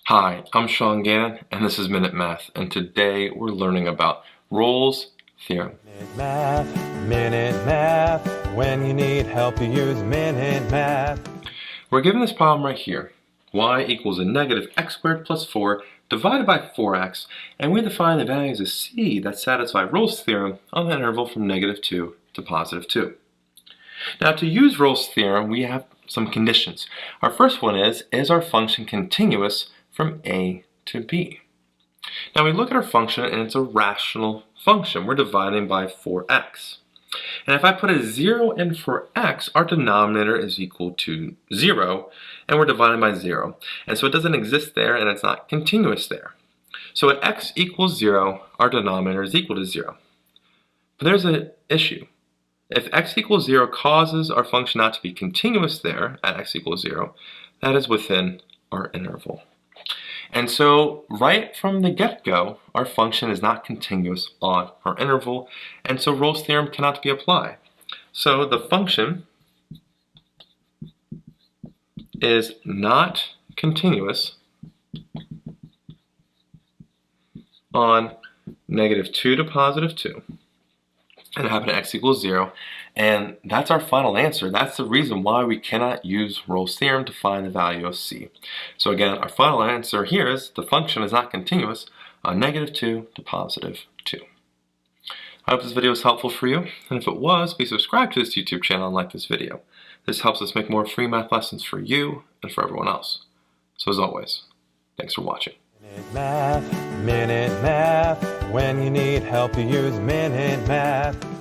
Hi, I'm Sean Gannon, and this is Minute Math, and today we're learning about Rolle's theorem. Minute Math, when you need help you use Minute Math. We're given this problem right here. Y equals a negative x squared plus 4 divided by 4x, and we define the values of c that satisfy Rolle's theorem on the interval from -2 to +2. Now, to use Rolle's theorem, we have some conditions. Our first one is our function continuous from a to b? Now we look at our function and it's a rational function. We're dividing by 4x. And if I put a 0 in for x, our denominator is equal to 0, and we're dividing by 0. And so it doesn't exist there and it's not continuous there. So at x equals 0, our denominator is equal to 0. But there's an issue. If x equals 0 causes our function not to be continuous there at x equals 0, that is within our interval. And so right from the get-go, our function is not continuous on our interval, and so Rolle's theorem cannot be applied. So the function is not continuous on -2 to +2, and having x equals 0, and that's our final answer. That's the reason why we cannot use Rolle's theorem to find the value of c. So again, our final answer here is the function is not continuous on -2 to +2. I hope this video was helpful for you, and if it was, please subscribe to this YouTube channel and like this video. This helps us make more free math lessons for you and for everyone else. So as always, thanks for watching. Minute Math, when you need help you use Minute Math.